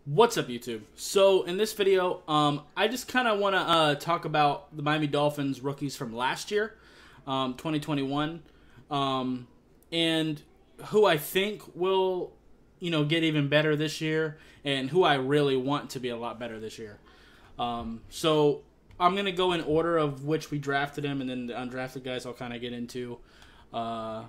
What's up, YouTube? So in this video, I just kind of want to talk about the Miami Dolphins rookies from last year, 2021, and who I think will, get even better this year, and who I really want to be a lot better this year. So I'm gonna go in order of which we drafted him, and then the undrafted guys I'll kind of get into, kind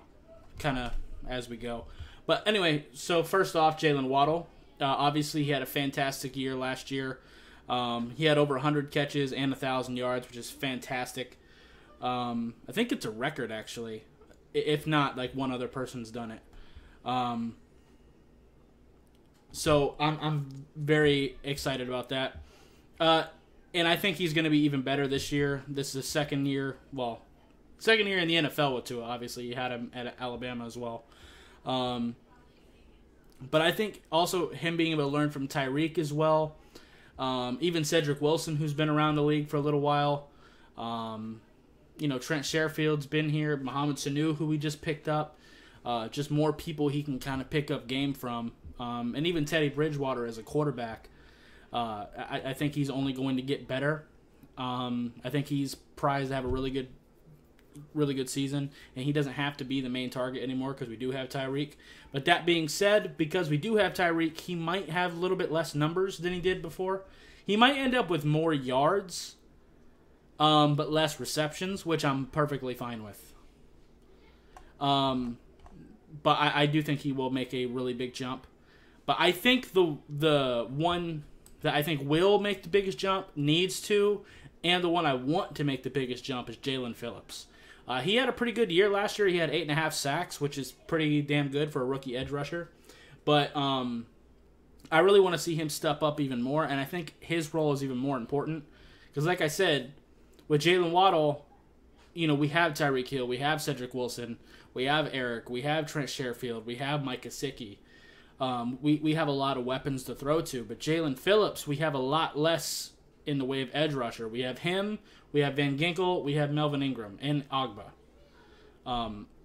of as we go. But anyway, so first off, Jalen Waddle. Obviously, he had a fantastic year last year. He had over 100 catches and 1,000 yards, which is fantastic. I think it's a record, actually. If not, like, one other person's done it. So I'm very excited about that. And I think he's going to be even better this year. This is his second year in the NFL with Tua. Obviously, he had him at Alabama as well. But I think also him being able to learn from Tyreek as well. Even Cedric Wilson, who's been around the league for a little while. Trent Sherfield's been here. Mohamed Sanu, who we just picked up. Just more people he can kind of pick up game from. And even Teddy Bridgewater as a quarterback. I think he's only going to get better. I think he's prized to have a really good season, and he doesn't have to be the main target anymore because we do have Tyreek. But that being said, because we do have Tyreek, he might have a little bit less numbers than he did before. He might end up with more yards, but less receptions, which I'm perfectly fine with. But I do think he will make a really big jump. But I think the one that I think will make the biggest jump, needs to, and the one I want to make the biggest jump is Jalen Phillips. He had a pretty good year last year. He had 8.5 sacks, which is pretty damn good for a rookie edge rusher. But I really want to see him step up even more, and I think his role is even more important. Because like I said, with Jalen Waddle, we have Tyreek Hill, we have Cedric Wilson, we have Eric, we have Trent Sherfield, we have Mike Gesicki. We have a lot of weapons to throw to. But Jalen Phillips, we have a lot less in the way of edge rusher. We have him, we have Van Ginkel, we have Melvin Ingram, and Agba.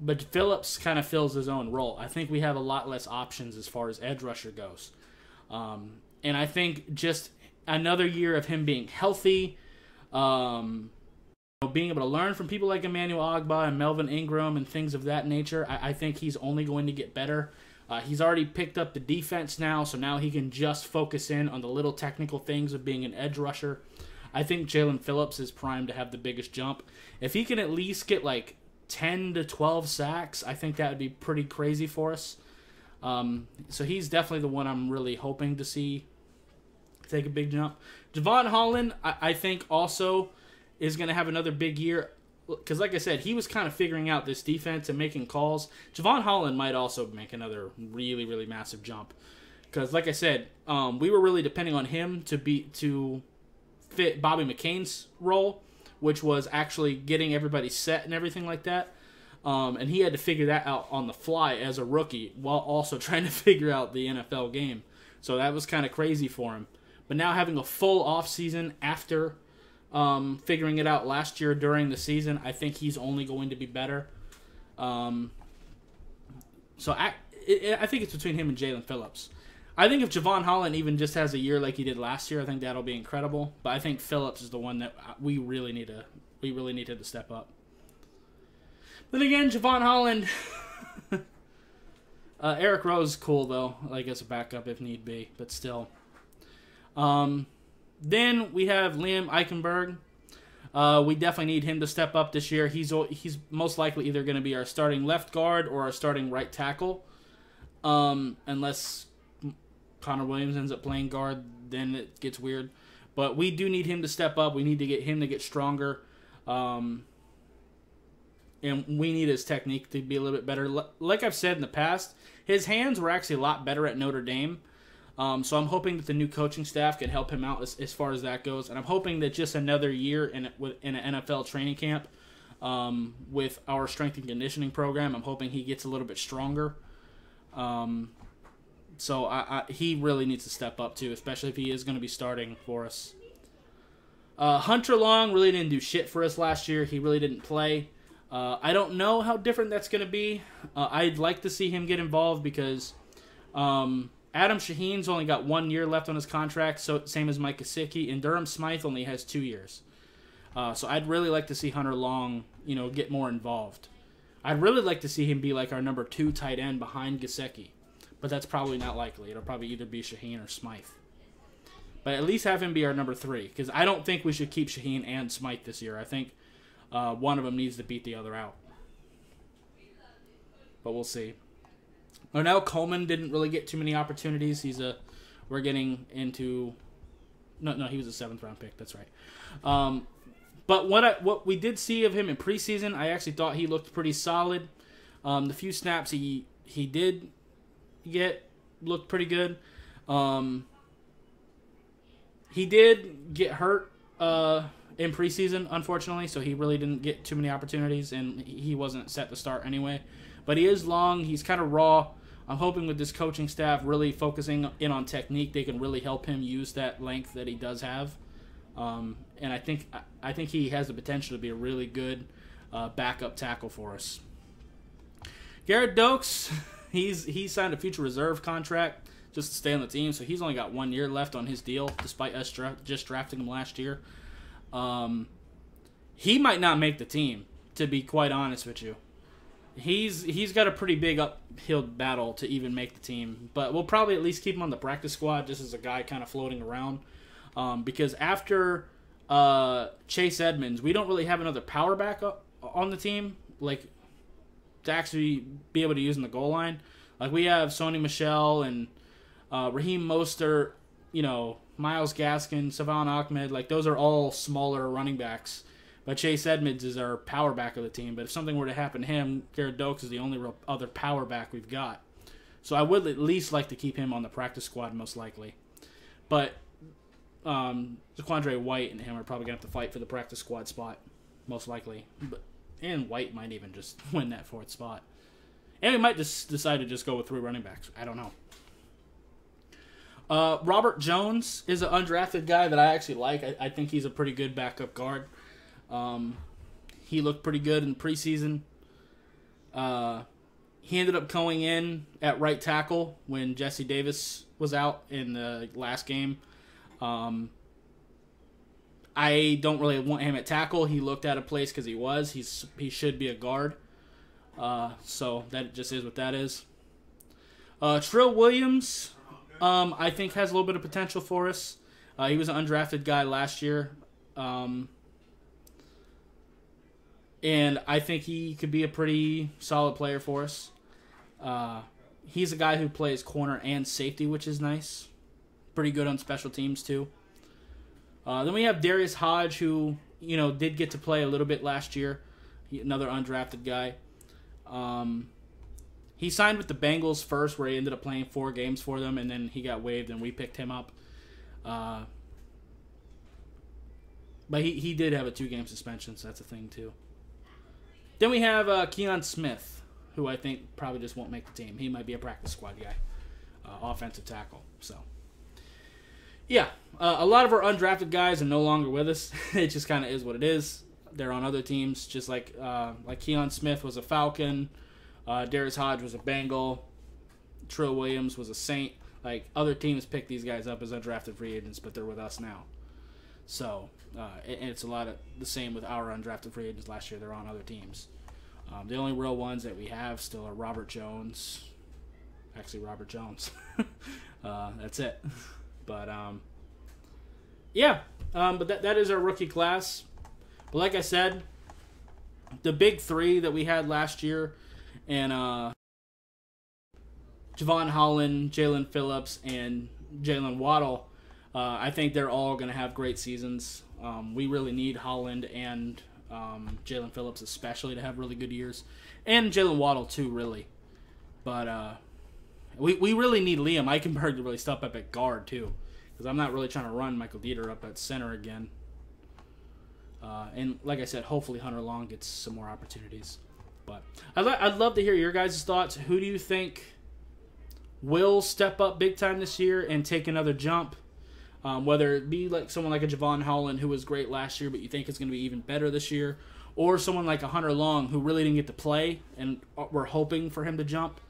But Phillips kind of fills his own role. I think we have a lot less options as far as edge rusher goes. And I think just another year of him being healthy, being able to learn from people like Emmanuel Agba and Melvin Ingram and things of that nature, I think he's only going to get better. He's already picked up the defense now, so now he can just focus in on the little technical things of being an edge rusher. I think Jalen Phillips is primed to have the biggest jump. If he can at least get like 10 to 12 sacks, I think that would be pretty crazy for us. So he's definitely the one I'm really hoping to see take a big jump. Javon Holland, I think also is going to have another big year. Because, like I said, he was kind of figuring out this defense and making calls. Javon Holland might also make another really, really massive jump. Because, like I said, we were really depending on him to fit Bobby McCain's role, which was actually getting everybody set and everything like that. And he had to figure that out on the fly as a rookie while also trying to figure out the NFL game. So that was kind of crazy for him. But now having a full offseason after figuring it out last year during the season, I think he's only going to be better. So I think it's between him and Jalen Phillips. I think if Javon Holland even just has a year like he did last year, I think that'll be incredible. But I think Phillips is the one that we really need to step up. Then again, Javon Holland, Eric Rowe's cool though, like as a backup if need be, but still. Then we have Liam Eichenberg. We definitely need him to step up this year. He's most likely either going to be our starting left guard or our starting right tackle. Unless Connor Williams ends up playing guard, then it gets weird. But we do need him to step up. We need to get him to get stronger. And we need his technique to be a little bit better. Like I've said in the past, his hands were actually a lot better at Notre Dame. So I'm hoping that the new coaching staff can help him out as far as that goes. And I'm hoping that just another year in an NFL training camp with our strength and conditioning program, I'm hoping he gets a little bit stronger. So he really needs to step up too, especially if he is going to be starting for us. Hunter Long really didn't do shit for us last year. He really didn't play. I don't know how different that's going to be. I'd like to see him get involved because Adam Shaheen's only got 1 year left on his contract, so same as Mike Gesicki, and Durham Smythe only has 2 years. So I'd really like to see Hunter Long, get more involved. I'd really like to see him be like our number 2 tight end behind Gesicki, but that's probably not likely. It'll probably either be Shaheen or Smythe. But at least have him be our number 3, because I don't think we should keep Shaheen and Smythe this year. I think one of them needs to beat the other out. But we'll see. Now Coleman didn't really get too many opportunities. We're getting into... No, he was a 7th round pick. That's right. But what we did see of him in preseason, I actually thought he looked pretty solid. The few snaps he did get looked pretty good. He did get hurt in preseason, unfortunately, so he really didn't get too many opportunities, and he wasn't set to start anyway. But he is long. He's kind of raw. I'm hoping with this coaching staff really focusing in on technique, they can really help him use that length that he does have. And I think he has the potential to be a really good backup tackle for us. Garrett Doakes, he signed a future reserve contract just to stay on the team, so he's only got 1 year left on his deal, despite us just drafting him last year. He might not make the team, to be quite honest with you. He's got a pretty big uphill battle to even make the team, but we'll probably at least keep him on the practice squad just as a guy kind of floating around. Because after Chase Edmonds, we don't really have another power back on the team, like to actually be able to use in the goal line. Like we have Sony Michel and Raheem Mostert, Myles Gaskin, Savon Ahmed. Like those are all smaller running backs. But Chase Edmonds is our power back of the team. But if something were to happen to him, Garrett Doakes is the only real other power back we've got. So I would at least like to keep him on the practice squad, most likely. But Zaquandre White and him are probably going to have to fight for the practice squad spot, most likely. And White might even just win that 4th spot. And we might just decide to just go with 3 running backs. I don't know. Robert Jones is an undrafted guy that I actually like. I think he's a pretty good backup guard. He looked pretty good in preseason. He ended up going in at right tackle when Jesse Davis was out in the last game. I don't really want him at tackle. He looked out of place because he should be a guard. So that just is what that is. Trill Williams, I think has a little bit of potential for us. He was an undrafted guy last year. And I think he could be a pretty solid player for us. He's a guy who plays corner and safety, which is nice. Pretty good on special teams, too. Then we have Darius Hodge, who, did get to play a little bit last year. Another undrafted guy. He signed with the Bengals first, where he ended up playing 4 games for them, and then he got waived, and we picked him up. But he did have a 2-game suspension, so that's a thing, too. Then we have Keon Smith, who I think probably just won't make the team. He might be a practice squad guy, offensive tackle. So, yeah, a lot of our undrafted guys are no longer with us. It just kind of is what it is. They're on other teams, just like Keon Smith was a Falcon, Darius Hodge was a Bengal, Trill Williams was a Saint. Like, other teams pick these guys up as undrafted free agents, but they're with us now. So, and it's a lot of the same with our undrafted free agents last year. They're on other teams. The only real ones that we have still are Robert Jones. Actually, Robert Jones. That's it. But, but that is our rookie class. But like I said, the big 3 that we had last year, and Javon Holland, Jalen Phillips, and Jalen Waddle, I think they're all going to have great seasons. We really need Holland and Jalen Phillips especially to have really good years. And Jalen Waddle too, really. But we really need Liam Eichenberg to really step up at guard too. Because I'm not really trying to run Michael Dieter up at center again. And like I said, hopefully Hunter Long gets some more opportunities. But I'd love to hear your guys' thoughts. Who do you think will step up big time this year and take another jump? Whether it be like someone like a Javon Holland who was great last year but you think is going to be even better this year, or someone like a Hunter Long who really didn't get to play and we're hoping for him to jump.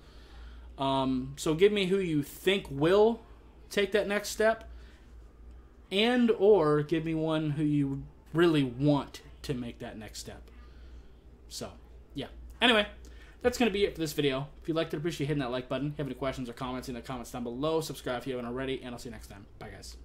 So give me who you think will take that next step, and or give me one who you really want to make that next step. So, yeah. Anyway, that's going to be it for this video. If you liked it, appreciate hitting that like button. If you have any questions or comments in the comments down below, subscribe if you haven't already, and I'll see you next time. Bye, guys.